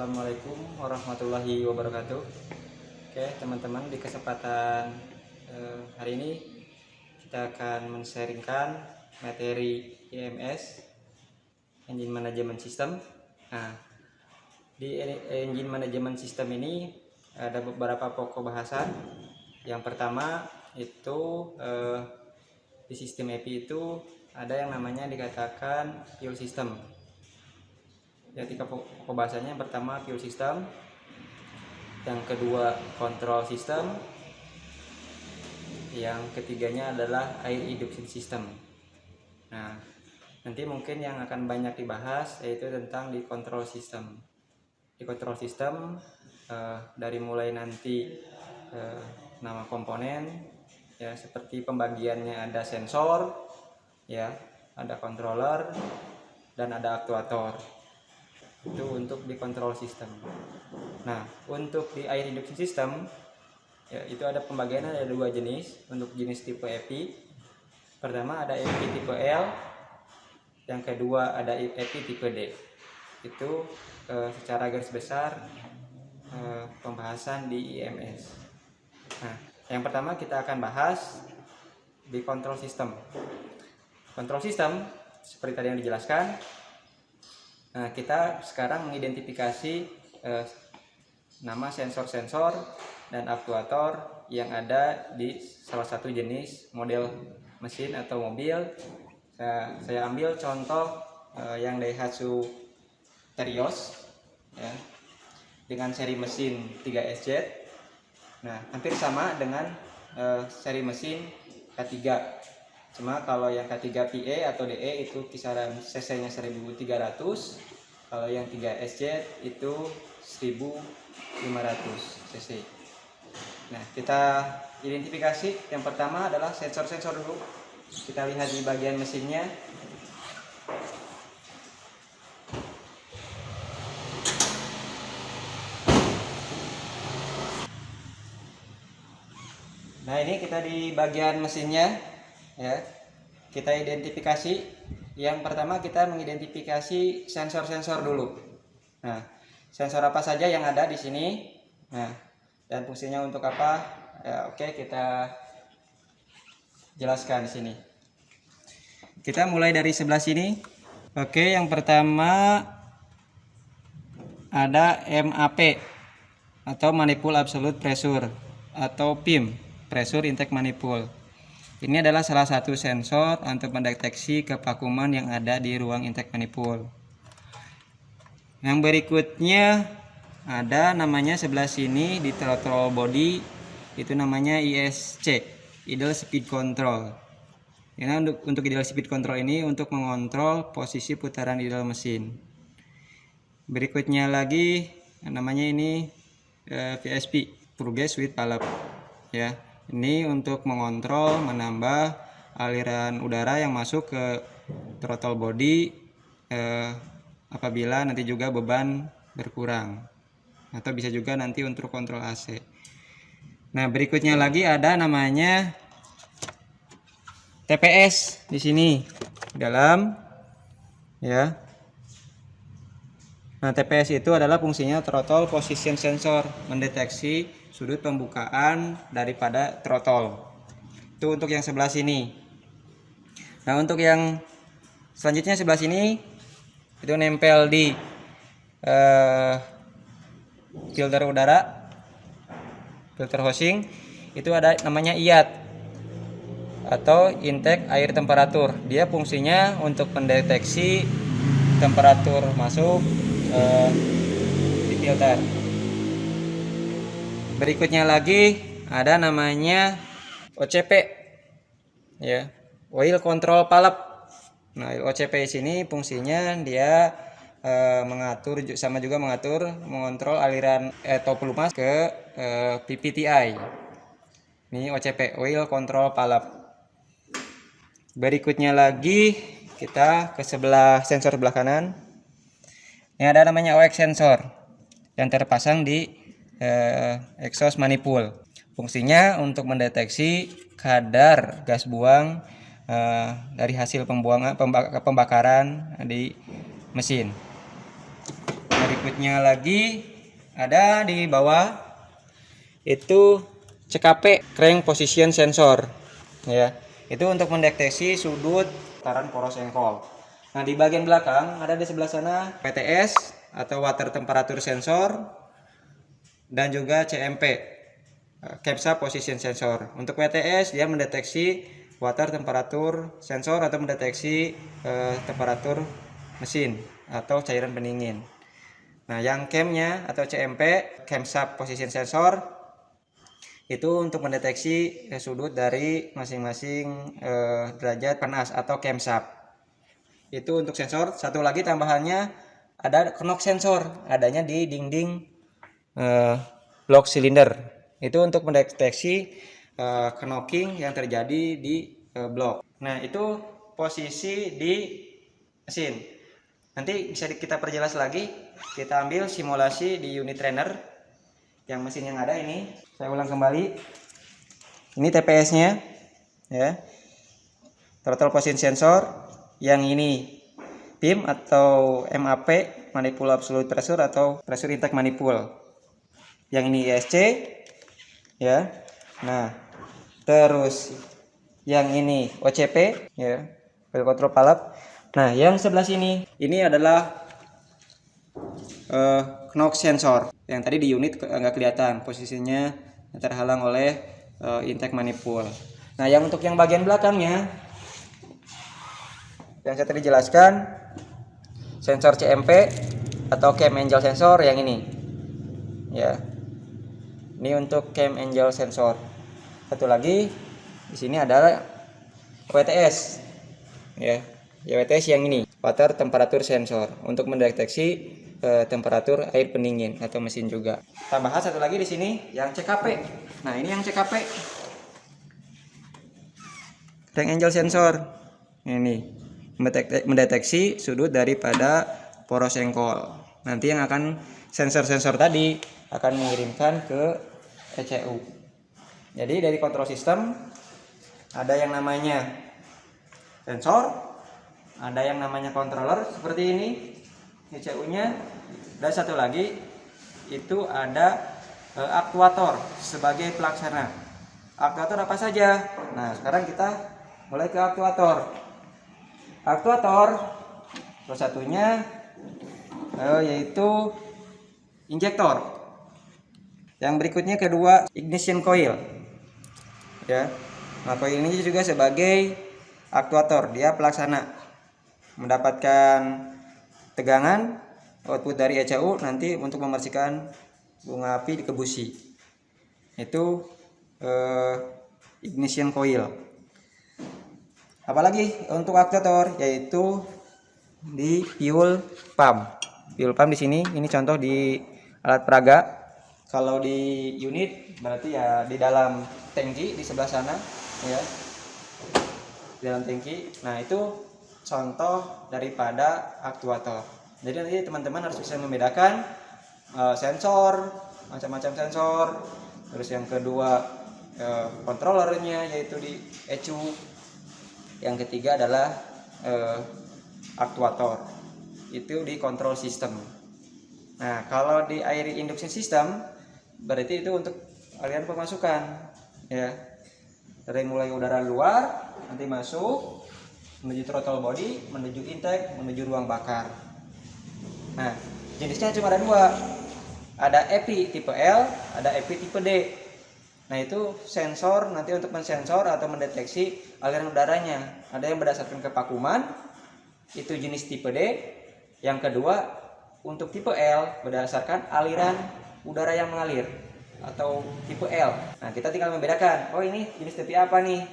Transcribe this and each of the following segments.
Assalamualaikum warahmatullahi wabarakatuh. Oke teman-teman, di kesempatan hari ini kita akan men-sharingkan materi EMS, Engine Management System. Nah, di Engine Management System ini ada beberapa pokok bahasan. Yang pertama itu di sistem EPI itu ada yang namanya dikatakan fuel system. Ya, tiga pokok bahasanya. Yang pertama fuel system, yang kedua control system, yang ketiganya adalah air induction system. Nah, nanti mungkin yang akan banyak dibahas yaitu tentang di control system. Di control system dari mulai nanti nama komponen, ya, seperti pembagiannya ada sensor, ya, ada controller, dan ada aktuator. Itu untuk di control system. Nah, untuk di air induction system, ya, itu ada pembagiannya, ada dua jenis. Untuk jenis tipe EPI, pertama ada EPI tipe L, yang kedua ada EPI tipe D. Itu secara garis besar pembahasan di IMS. Nah, yang pertama kita akan bahas di control system. Control system seperti tadi yang dijelaskan. Nah, kita sekarang mengidentifikasi nama sensor-sensor dan aktuator yang ada di salah satu jenis model mesin atau mobil. Saya ambil contoh yang Daihatsu Terios, ya, dengan seri mesin 3SZ. Nah, hampir sama dengan seri mesin K3. Cuma kalau yang K3 PE atau DE itu kisaran cc-nya 1300, kalau yang 3SZ itu 1500 cc. Nah, kita identifikasi. Yang pertama adalah sensor-sensor dulu. Kita lihat di bagian mesinnya. Nah, ini kita di bagian mesinnya, ya. Kita identifikasi. Yang pertama kita mengidentifikasi sensor-sensor dulu. Nah, sensor apa saja yang ada di sini. Nah, dan fungsinya untuk apa? Ya, oke, kita jelaskan di sini. Kita mulai dari sebelah sini. Oke, yang pertama ada MAP atau Manifold Absolute Pressure atau PIM, Pressure Intake Manifold. Ini adalah salah satu sensor untuk mendeteksi kevakuman yang ada di ruang intake manifold. Yang berikutnya ada namanya sebelah sini di throttle body, itu namanya ISC, Idle Speed Control. Ini untuk idle speed control ini untuk mengontrol posisi putaran idle mesin. Berikutnya lagi namanya ini VSP, Fuel Gas with Valve, ya. Ini untuk mengontrol, menambah aliran udara yang masuk ke throttle body apabila nanti juga beban berkurang, atau bisa juga nanti untuk kontrol AC. Nah, berikutnya lagi ada namanya TPS di sini dalam, ya. Nah, TPS itu adalah fungsinya Throttle Position Sensor, mendeteksi sudut pembukaan daripada throttle. Itu untuk yang sebelah sini. Nah, untuk yang selanjutnya sebelah sini itu nempel di filter udara, filter housing, itu ada namanya IAT atau intake air temperatur. Dia fungsinya untuk mendeteksi temperatur masuk di filter. Berikutnya lagi ada namanya OCP, ya, Oil Control Valve. Nah, OCP sini fungsinya dia mengatur, sama juga mengontrol aliran atau pelumas ke PPTI. Ini OCP, Oil Control Valve. Berikutnya lagi kita ke sebelah sensor sebelah kanan. Ini ada namanya OX sensor yang terpasang di exhaust manifold. Fungsinya untuk mendeteksi kadar gas buang dari hasil pembakaran di mesin. Berikutnya lagi ada di bawah itu CKP, crank position sensor, ya. Itu untuk mendeteksi sudut putaran poros engkol. Nah, di bagian belakang ada di sebelah sana WTS atau water temperature sensor dan juga CMP, Capsa position sensor. Untuk WTS dia mendeteksi water temperature sensor atau mendeteksi temperatur mesin atau cairan pendingin. Nah, yang CAM-nya atau CMP, Capsa position sensor, itu untuk mendeteksi sudut dari masing-masing derajat panas atau CAMSAP. Itu untuk sensor. Satu lagi tambahannya ada knock sensor, adanya di dinding blok silinder. Itu untuk mendeteksi knocking yang terjadi di blok. Nah, itu posisi di mesin. Nanti bisa kita perjelas lagi. Kita ambil simulasi di unit trainer yang mesin yang ada ini. Saya ulang kembali. Ini TPS-nya, ya. Throttle position sensor. Yang ini PIM atau MAP, manifold absolute pressure atau pressure intake manifold. Yang ini ISC, ya. Nah, terus yang ini OCP, ya, oil control valve. Nah, yang sebelah sini ini adalah knock sensor. Yang tadi di unit nggak kelihatan, posisinya terhalang oleh intake manifold. Nah, yang untuk yang bagian belakangnya yang saya tadi jelaskan, sensor CMP atau cam angel sensor yang ini, ya. Ini untuk cam angel sensor. Satu lagi di sini adalah WTS, ya. WTS yang ini, water temperature sensor, untuk mendeteksi temperatur air pendingin atau mesin juga. Tambahan satu lagi di sini yang CKP. Nah, ini yang CKP, crank angel sensor. Ini mendeteksi sudut daripada poros engkol. Nanti yang akan sensor-sensor tadi akan mengirimkan ke ECU. Jadi dari kontrol sistem ada yang namanya sensor, ada yang namanya controller seperti ini ECU-nya, dan satu lagi itu ada aktuator sebagai pelaksana. Aktuator apa saja? Nah, sekarang kita mulai ke aktuator. Aktuator salah satunya yaitu injektor. Yang berikutnya kedua ignition coil, ya. Nah, coil ini juga sebagai aktuator, dia pelaksana, mendapatkan tegangan output dari ECU nanti untuk membersihkan bunga api di kebusi. Itu ignition coil. Apalagi untuk aktuator yaitu di fuel pump. Fuel pump di sini, ini contoh di alat peraga. Kalau di unit berarti ya di dalam tangki di sebelah sana, ya. Di dalam tangki. Nah, itu contoh daripada aktuator. Jadi nanti teman-teman harus bisa membedakan sensor, macam-macam sensor. Terus yang kedua controllernya yaitu di ECU. Yang ketiga adalah aktuator. Itu di control system. Nah, kalau di air induction system berarti itu untuk aliran pemasukan, ya. Dari mulai udara luar nanti masuk menuju throttle body, menuju intake, menuju ruang bakar. Nah, jenisnya cuma ada dua. Ada EPI tipe L, ada EPI tipe D. Nah, itu sensor nanti untuk mensensor atau mendeteksi aliran udaranya. Ada yang berdasarkan kevakuman, itu jenis tipe D. Yang kedua, untuk tipe L berdasarkan aliran udara yang mengalir atau tipe L. Nah, kita tinggal membedakan, oh ini jenis tipe apa nih.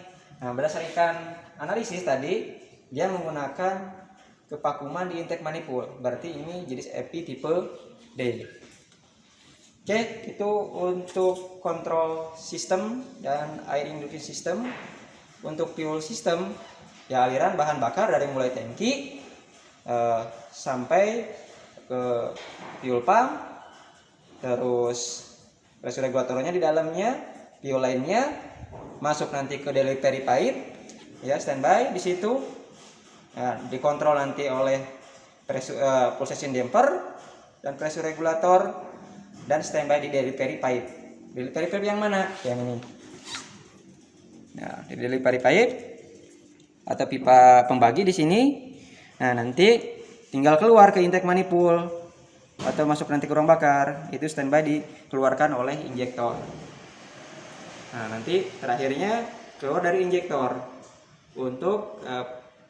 Nah, berdasarkan analisis tadi, dia menggunakan kevakuman di intake manifold. Berarti ini jenis EPI tipe D. Oke, itu untuk kontrol sistem dan air induction system. Untuk fuel system, ya aliran bahan bakar dari mulai tangki sampai ke fuel pump, terus pressure regulatornya di dalamnya, fuel lainnya masuk nanti ke delivery pipe, ya, standby di situ. Nah, dikontrol nanti oleh pressure, pulsation damper, dan pressure regulator, dan standby di delivery pipe. Delivery pipe yang mana? Yang ini. Nah, di delivery pipe atau pipa pembagi di sini. Nah, nanti tinggal keluar ke intake manifold atau masuk nanti ke ruang bakar, itu standby dikeluarkan oleh injektor. Nah, nanti terakhirnya keluar dari injektor untuk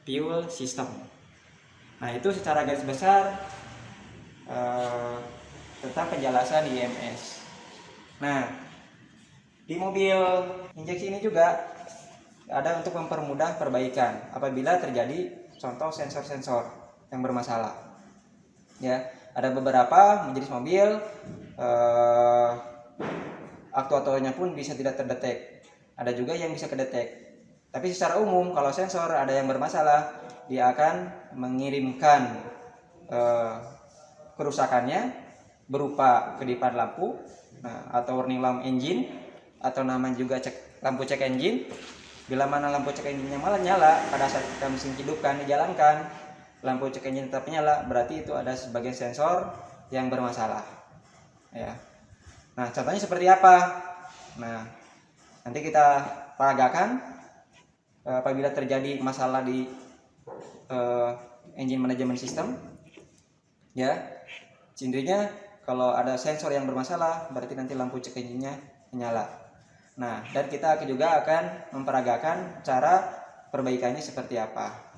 fuel system. Nah, itu secara garis besar tentang penjelasan IMS. Nah, di mobil injeksi ini juga ada untuk mempermudah perbaikan apabila terjadi contoh sensor-sensor yang bermasalah. Ya, ada beberapa jenis mobil aktuatornya pun bisa tidak terdetek. Ada juga yang bisa kedetek. Tapi secara umum kalau sensor ada yang bermasalah, dia akan mengirimkan kerusakannya berupa kedipan lampu, atau warning lamp engine, atau namanya juga lampu cek engine. Bila mana lampu cek engine-nya malah nyala pada saat kita mesin hidupkan dijalankan, lampu cek engine tetap nyala, berarti itu ada sebagian sensor yang bermasalah. Ya. Nah, contohnya seperti apa? Nah, nanti kita peragakan apabila terjadi masalah di engine management system. Ya, intinya kalau ada sensor yang bermasalah, berarti nanti lampu cek engine-nya menyala. Nah, dan kita juga akan memperagakan cara perbaikannya seperti apa.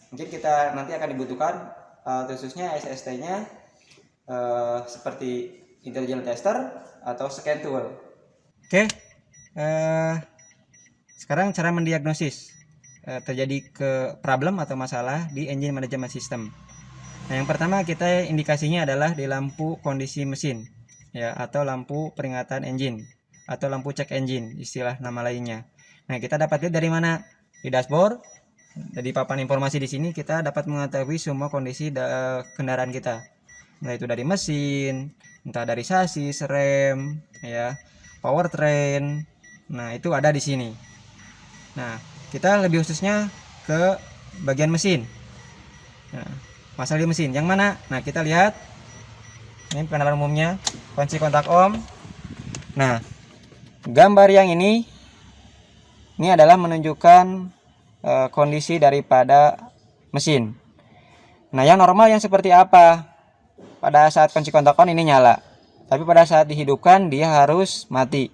Mungkin kita nanti akan dibutuhkan khususnya SST-nya seperti intelligent tester atau scan tool. Oke, sekarang cara mendiagnosis terjadi problem atau masalah di engine management system. Nah, yang pertama kita indikasinya adalah di lampu kondisi mesin, ya, atau lampu peringatan engine atau lampu cek engine, istilah nama lainnya. Nah, kita dapat lihat dari mana? Di dashboard, dari papan informasi di sini kita dapat mengetahui semua kondisi kendaraan kita. Nah, itu dari mesin, entah dari sasis, rem, ya, powertrain. Nah, itu ada di sini. Nah, kita lebih khususnya ke bagian mesin. Nah, masalah di mesin yang mana? Nah, kita lihat ini pengenalan umumnya, kunci kontak ohm. Nah, gambar yang ini adalah menunjukkan kondisi daripada mesin. Nah, yang normal yang seperti apa? Pada saat kunci kontak on ini nyala, tapi pada saat dihidupkan dia harus mati.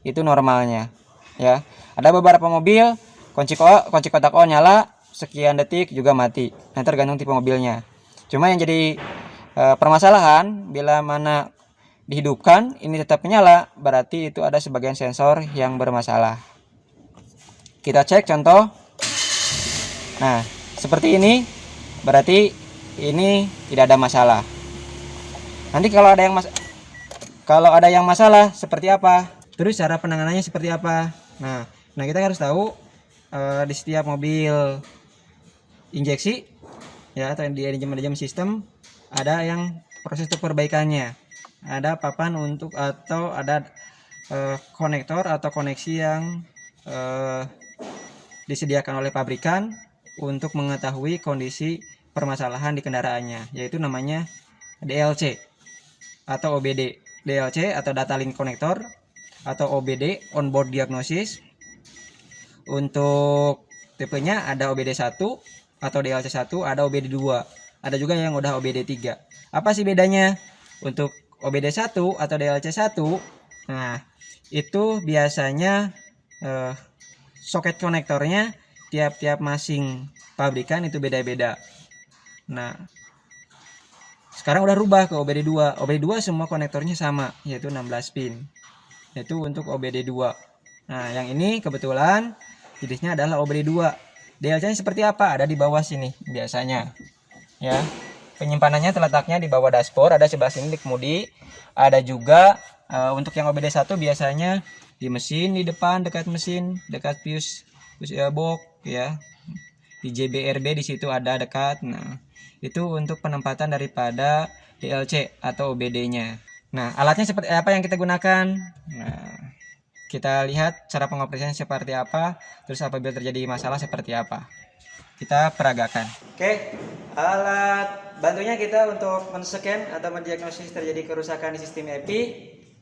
Itu normalnya, ya. Ada beberapa mobil kunci kontak on nyala, sekian detik juga mati. Nah, tergantung tipe mobilnya. Cuma yang jadi permasalahan bila mana dihidupkan ini tetap menyala, berarti itu ada sebagian sensor yang bermasalah. Kita cek contoh. Nah, seperti ini, berarti ini tidak ada masalah. Nanti kalau ada yang masalah seperti apa? Terus cara penanganannya seperti apa? Nah kita harus tahu di setiap mobil injeksi, ya, atau di engine management system ada yang proses untuk perbaikannya. Ada papan untuk atau ada konektor atau koneksi yang disediakan oleh pabrikan untuk mengetahui kondisi permasalahan di kendaraannya, yaitu namanya DLC atau OBD. DLC atau data link connector atau OBD, onboard diagnosis. Untuk tipenya ada OBD1 atau DLC1, ada OBD2. Ada juga yang udah OBD3. Apa sih bedanya? Untuk OBD1 atau DLC1, nah itu biasanya soket konektornya tiap-tiap masing pabrikan itu beda-beda. Nah, sekarang udah rubah ke OBD2. OBD2 semua konektornya sama, yaitu 16 pin. Itu untuk OBD2. Nah, yang ini kebetulan jenisnya adalah OBD2. DLC-nya seperti apa? Ada di bawah sini biasanya. Ya. Penyimpanannya terletaknya di bawah dashboard, ada sebelah sini di kemudi. Ada juga untuk yang OBD1 biasanya di mesin, di depan dekat mesin, dekat fuse box, ya. Di JBRB di situ ada dekat. Nah, itu untuk penempatan daripada DLC atau OBD-nya. Nah, alatnya seperti apa yang kita gunakan? Nah, kita lihat cara pengoperasiannya seperti apa, terus apabila terjadi masalah seperti apa. Kita peragakan. Oke, alat bantunya kita untuk men-scan atau mendiagnosis terjadi kerusakan di sistem EPI.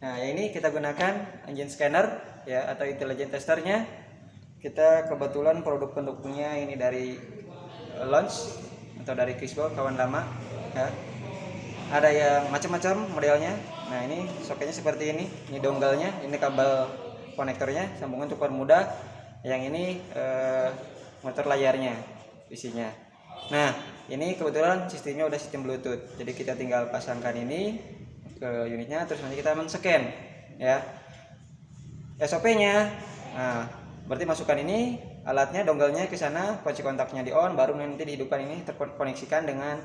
Nah, ini kita gunakan engine scanner ya atau intelligent testernya. Kita kebetulan produk pendukungnya ini dari Launch atau dari Crispo, kawan lama ya. Ada yang macam-macam modelnya. Nah, ini soketnya seperti ini dongle-nya, ini kabel konektornya, sambungan untuk permudah. Yang ini motor layarnya isinya. Nah, ini kebetulan sistemnya udah sistem Bluetooth. Jadi kita tinggal pasangkan ini ke unitnya, terus nanti kita men-scan ya. SOP-nya. Nah, berarti masukkan ini alatnya, dongle-nya ke sana, kunci kontaknya di on, baru nanti dihidupkan ini terkoneksikan dengan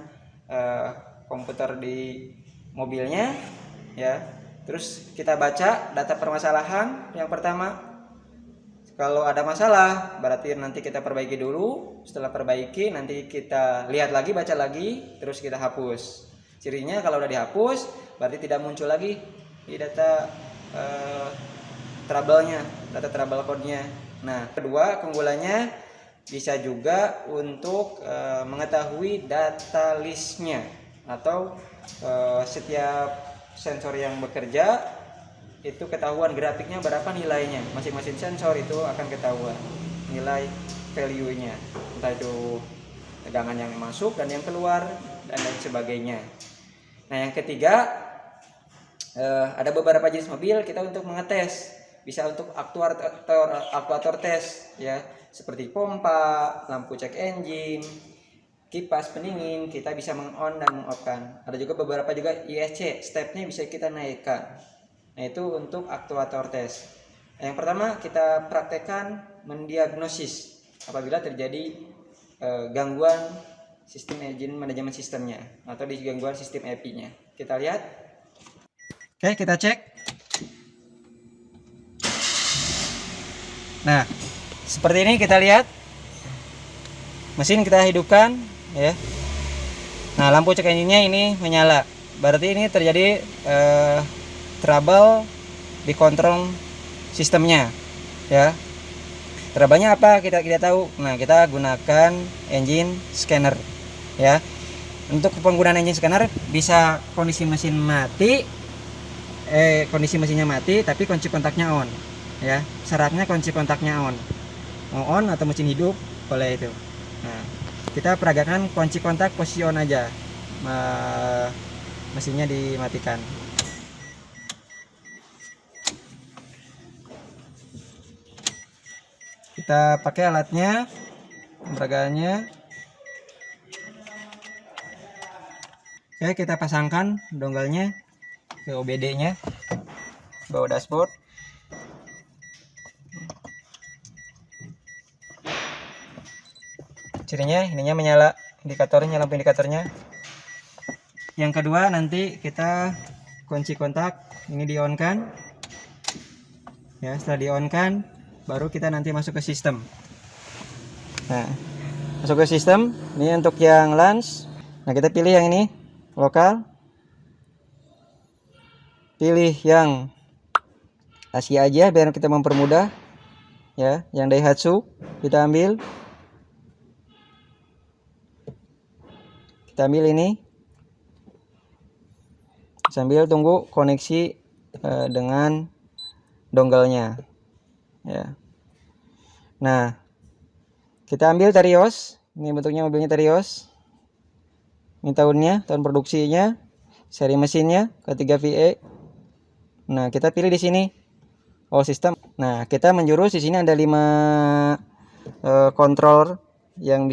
komputer di mobilnya ya. Terus kita baca data permasalahan yang pertama. Kalau ada masalah berarti nanti kita perbaiki dulu. Setelah perbaiki nanti kita lihat lagi, baca lagi, terus kita hapus. Cirinya kalau udah dihapus berarti tidak muncul lagi di data trouble-nya, data trouble code-nya. Nah, kedua keunggulannya bisa juga untuk mengetahui data list-nya atau setiap sensor yang bekerja itu ketahuan grafiknya berapa nilainya, masing-masing sensor itu akan ketahuan nilai value-nya, entah itu tegangan yang masuk dan yang keluar dan lain sebagainya. Nah, yang ketiga ada beberapa jenis mobil kita untuk mengetes, bisa untuk aktuator tes ya, seperti pompa, lampu cek engine, kipas pendingin kita bisa meng-on dan meng-off-kan. Ada juga beberapa juga ISC stepnya bisa kita naikkan. Nah, itu untuk aktuator tes. Yang pertama kita praktekkan mendiagnosis apabila terjadi gangguan sistem engine manajemen sistemnya atau di gangguan sistem EPI-nya. Kita lihat. Oke, kita cek. Nah, seperti ini kita lihat. Mesin kita hidupkan ya. Nah, lampu cek engine-nya ini menyala. Berarti ini terjadi trouble di kontrol sistemnya ya. Trouble-nya apa kita tahu. Nah, kita gunakan engine scanner ya. Untuk penggunaan engine scanner bisa kondisi mesin mati, kondisi mesinnya mati tapi kunci kontaknya on ya. Syaratnya kunci kontaknya on, mau on atau mesin hidup boleh itu. Nah, kita peragakan kunci kontak posisi on aja, mesinnya dimatikan. Kita pakai alatnya, peragaannya. Oke, kita pasangkan dongle-nya ke OBD-nya, bawah dashboard. Cirinya ininya menyala, indikatornya, lampu indikatornya. Yang kedua nanti kita kunci kontak ini di-on-kan ya. Setelah di-on-kan baru kita nanti masuk ke sistem. Nah, masuk ke sistem ini untuk yang launch. Nah, kita pilih yang ini lokal, pilih yang Asia aja biar kita mempermudah ya. Yang Daihatsu kita ambil ini sambil tunggu koneksi dengan dongle-nya ya. Nah, kita ambil Terios. Ini bentuknya mobilnya Terios. Ini tahun produksinya, seri mesinnya ketiga VE. Nah, kita pilih di sini all system. Nah, kita menjurus di sini ada 5 controller yang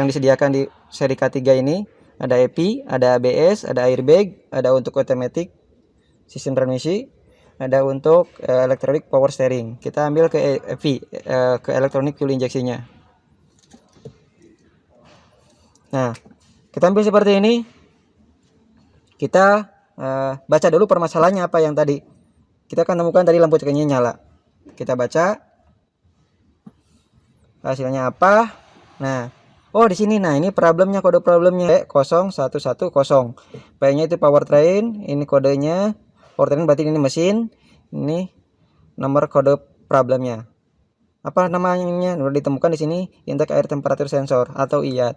disediakan di seri K3 ini. Ada EPI, ada ABS, ada airbag, ada untuk automatic sistem transmisi, ada untuk electronic power steering. Kita ambil ke EPI, ke electronic fuel injection-nya. Nah, kita ambil seperti ini. Kita baca dulu permasalahannya apa yang tadi. Kita akan temukan tadi lampu ceknya nyala. Kita baca hasilnya apa. Nah, oh di sini. Nah, ini problemnya, kode problemnya 0110. P-nya itu powertrain, ini kodenya powertrain berarti ini mesin. Ini nomor kode problemnya. Apa namanya? Udah ditemukan di sini, intake air temperature sensor atau IAT.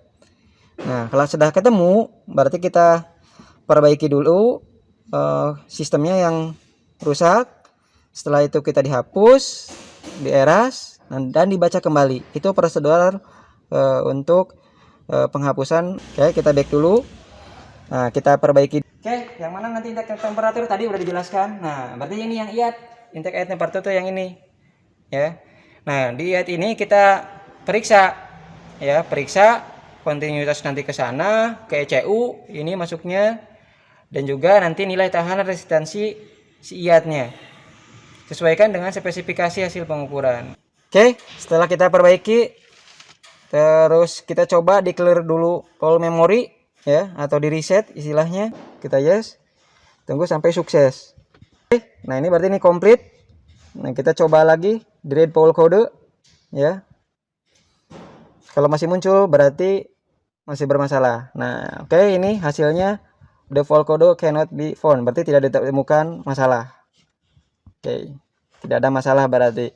Nah, kalau sudah ketemu, berarti kita perbaiki dulu sistemnya yang rusak. Setelah itu kita dihapus, dieras, dan dibaca kembali. Itu prosedur untuk penghapusan. Oke, kita back dulu. Nah, kita perbaiki. Oke, yang mana nanti intake temperatur tadi udah dijelaskan. Nah, berarti ini yang IAT. Intake air temperatur itu yang ini. Ya. Nah, di IAT ini kita periksa ya, periksa kontinuitas nanti ke sana, ke ECU ini masuknya, dan juga nanti nilai tahan resistansi si IAT-nya. Sesuaikan dengan spesifikasi hasil pengukuran. Oke, setelah kita perbaiki, terus kita coba di clear dulu all memory ya, atau di reset istilahnya. Kita yes, tunggu sampai sukses. Oke, nah ini berarti ini komplit. Nah, kita coba lagi di read poll code ya. Kalau masih muncul berarti masih bermasalah. Nah, oke, ini hasilnya the fault code cannot be found, berarti tidak ditemukan masalah. Oke, tidak ada masalah berarti.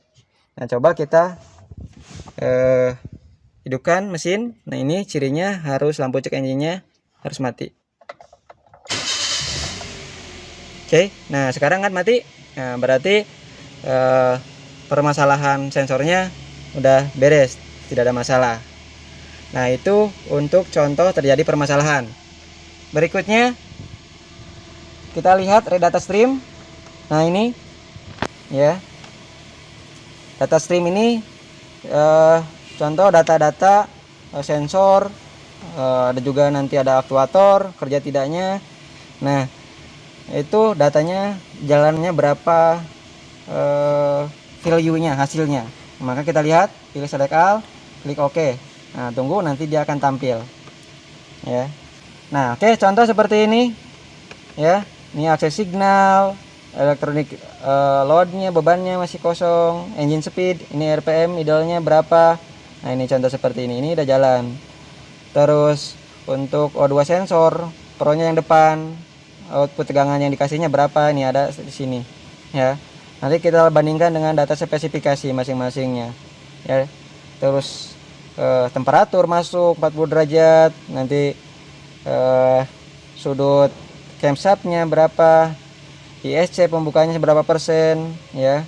Nah, coba kita hidupkan mesin. Nah, ini cirinya harus lampu cek engine-nya harus mati. Oke, nah sekarang kan mati. Nah, berarti permasalahan sensornya udah beres, tidak ada masalah. Nah, itu untuk contoh terjadi permasalahan. Berikutnya kita lihat read data stream. Nah, ini ya, data stream ini contoh data-data sensor, ada juga nanti ada aktuator kerja tidaknya. Nah, itu datanya jalannya berapa, value-nya, hasilnya. Maka kita lihat, pilih select all, klik OK. Nah, tunggu nanti dia akan tampil ya. Nah, oke, contoh seperti ini ya. Ini akses signal, elektronik, loadnya, bebannya masih kosong, engine speed, ini RPM idle-nya berapa. Nah, ini contoh seperti ini udah jalan. Terus untuk O2 sensor, pro-nya yang depan, output tegangan yang dikasihnya berapa, ini ada di sini ya. Nanti kita bandingkan dengan data spesifikasi masing-masingnya ya. Terus temperatur masuk 40 derajat, nanti sudut camshaftnya berapa, ISC pembukanya berapa persen ya.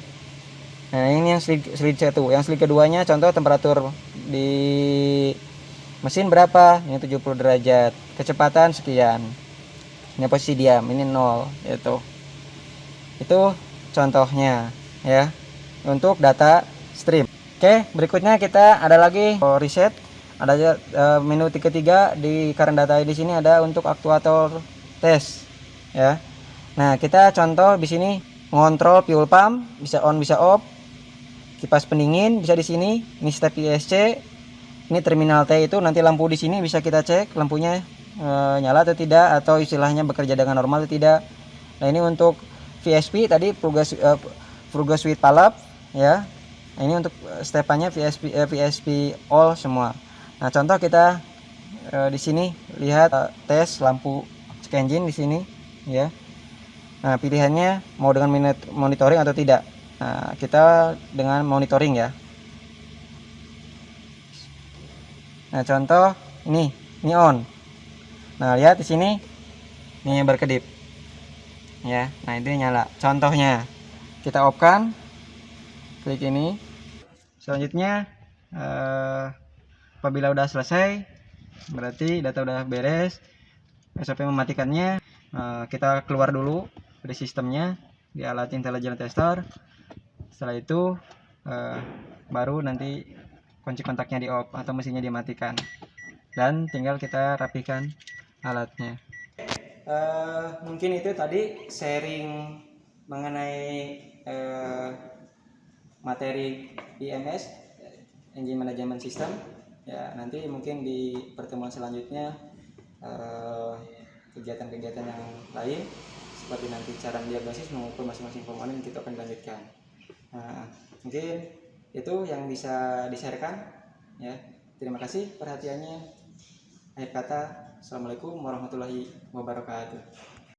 Nah, ini yang slide 1. Yang slide keduanya contoh temperatur di mesin berapa, ini 70 derajat, kecepatan sekian, ini posisi diam, ini 0 itu contohnya ya untuk data stream. Oke, berikutnya kita ada lagi reset, ada menu ketiga di current data di sini ada untuk aktuator tes ya. Nah, kita contoh di sini mengontrol fuel pump, bisa on bisa off, kipas pendingin bisa di sini, ini step ISC, ini terminal T, itu nanti lampu di sini bisa kita cek lampunya nyala atau tidak, atau istilahnya bekerja dengan normal atau tidak. Nah, ini untuk VSP tadi Fruga Suite Palap ya. Nah, ini untuk stepannya VSP all semua. Nah, contoh kita di sini lihat tes lampu check engine di sini ya. Nah, pilihannya mau dengan monitoring atau tidak. Nah, kita dengan monitoring ya. Nah, contoh ini on. Nah, lihat di sini ini berkedip ya. Nah, ini nyala. Contohnya kita off kan, klik ini. Selanjutnya apabila udah selesai berarti data udah beres, SOP mematikannya. Kita keluar dulu dari sistemnya di alat intelligent tester. Setelah itu baru nanti kunci kontaknya di off atau mesinnya dimatikan, dan tinggal kita rapikan alatnya. Mungkin itu tadi sharing mengenai materi IMS, Engine Management System ya. Nanti mungkin di pertemuan selanjutnya kegiatan-kegiatan yang lain seperti nanti cara diagnosis mengukur masing-masing komponen kita akan lanjutkan. Nah, mungkin itu yang bisa di-sharekan ya. Terima kasih perhatiannya. Akhir kata, Assalamualaikum warahmatullahi wabarakatuh.